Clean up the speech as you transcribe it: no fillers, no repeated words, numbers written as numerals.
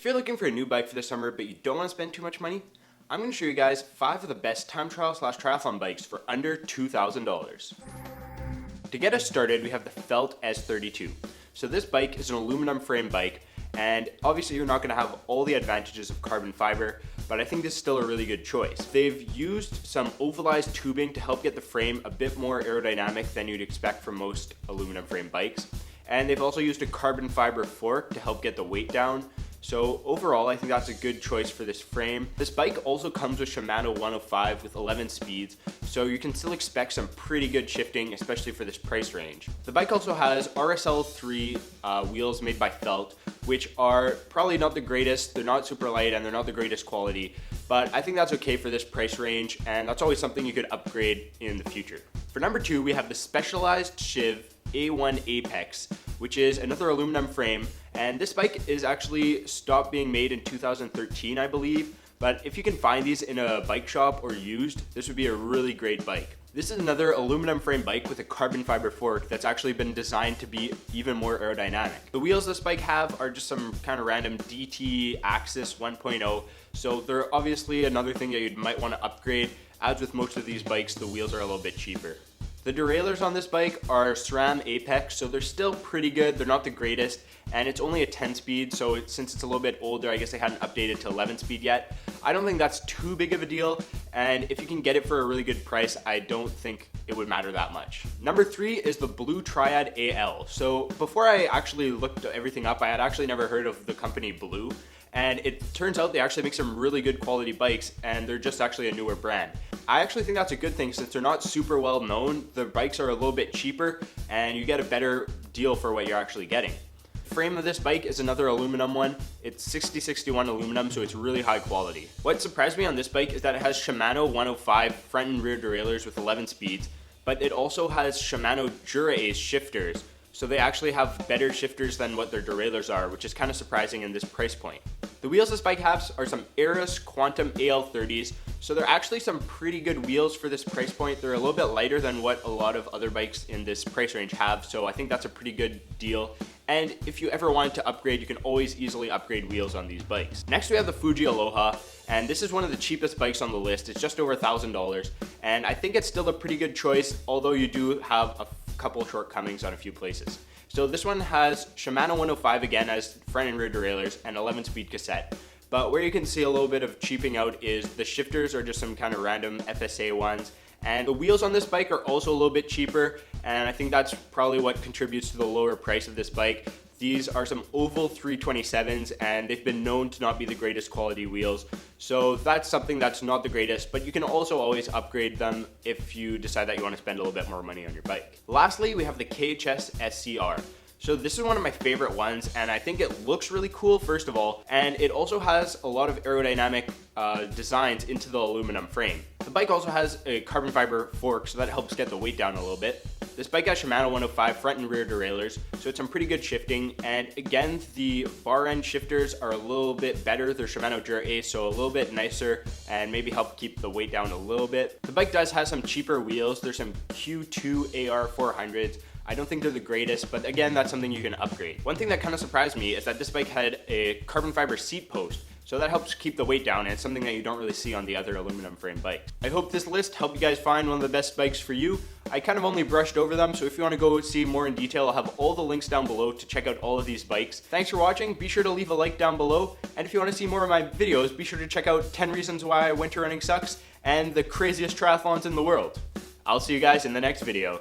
If you're looking for a new bike for the summer but you don't want to spend too much money, I'm going to show you guys 5 of the best time trial / triathlon bikes for under $2,000. To get us started, we have the Felt S32. So this bike is an aluminum frame bike, and obviously you're not going to have all the advantages of carbon fiber, but I think this is still a really good choice. They've used some ovalized tubing to help get the frame a bit more aerodynamic than you'd expect from most aluminum frame bikes. And they've also used a carbon fiber fork to help get the weight down. So overall, I think that's a good choice for this frame. This bike also comes with Shimano 105 with 11 speeds, so you can still expect some pretty good shifting, especially for this price range. The bike also has RSL 3 wheels made by Felt, which are probably not the greatest. They're not super light and they're not the greatest quality, but I think that's okay for this price range, and that's always something you could upgrade in the future. For number 2, we have the Spcialized Shiv A1 Apex, which is another aluminum frame, and this bike is actually stopped being made in 2013, I believe, but if you can find these in a bike shop or used, this would be a really great bike. This is another aluminum frame bike with a carbon fiber fork that's actually been designed to be even more aerodynamic. The wheels this bike have are just some kind of random DT Axis 1.0, so they're obviously another thing that you might want to upgrade. As with most of these bikes, the wheels are a little bit cheaper. The derailleurs on this bike are SRAM Apex, so they're still pretty good. They're not the greatest, and it's only a 10 speed, so since it's a little bit older, I guess they hadn't updated to 11 speed yet. I don't think that's too big of a deal, and if you can get it for a really good price, I don't think it would matter that much. Number 3 is the Blue Triad AL. So before I actually looked everything up, I had actually never heard of the company Blue, and it turns out they actually make some really good quality bikes, and they're just actually a newer brand. I actually think that's a good thing since they're not super well known. The bikes are a little bit cheaper and you get a better deal for what you're actually getting. The frame of this bike is another aluminum one. It's 6061 aluminum, so it's really high quality. What surprised me on this bike is that it has Shimano 105 front and rear derailleurs with 11 speeds, but it also has Shimano Dura-Ace shifters. So they actually have better shifters than what their derailleurs are, which is kind of surprising in this price point. The wheels this bike has are some Aris Quantum AL30s, so they're actually some pretty good wheels for this price point. They're a little bit lighter than what a lot of other bikes in this price range have, so I think that's a pretty good deal. And if you ever wanted to upgrade, you can always easily upgrade wheels on these bikes. Next we have the Fuji Aloha, and this is one of the cheapest bikes on the list. It's just over $1,000, and I think it's still a pretty good choice, although you do have a couple shortcomings on a few places. So this one has Shimano 105 again as front and rear derailleurs and 11 speed cassette. But where you can see a little bit of cheaping out is the shifters are just some kind of random FSA ones. And the wheels on this bike are also a little bit cheaper, and I think that's probably what contributes to the lower price of this bike. These are some oval 327s, and they've been known to not be the greatest quality wheels. So that's something that's not the greatest, but you can also always upgrade them if you decide that you want to spend a little bit more money on your bike. Lastly, we have the KHS SCR. So this is one of my favorite ones, and I think it looks really cool, first of all, and it also has a lot of aerodynamic designs into the aluminum frame. The bike also has a carbon fiber fork, so that helps get the weight down a little bit. This bike has Shimano 105 front and rear derailleurs, so it's some pretty good shifting, and again, the bar end shifters are a little bit better. They're Shimano Dura-Ace, so a little bit nicer, and maybe help keep the weight down a little bit. The bike does have some cheaper wheels. There's some Q2 AR 400s. I don't think they're the greatest, but again, that's something you can upgrade. One thing that kind of surprised me is that this bike had a carbon fiber seat post, so that helps keep the weight down, and it's something that you don't really see on the other aluminum frame bikes. I hope this list helped you guys find one of the best bikes for you. I kind of only brushed over them, so if you want to go see more in detail, I'll have all the links down below to check out all of these bikes. Thanks for watching. Be sure to leave a like down below, and if you want to see more of my videos, be sure to check out 10 reasons why winter running sucks and the craziest triathlons in the world. I'll see you guys in the next video.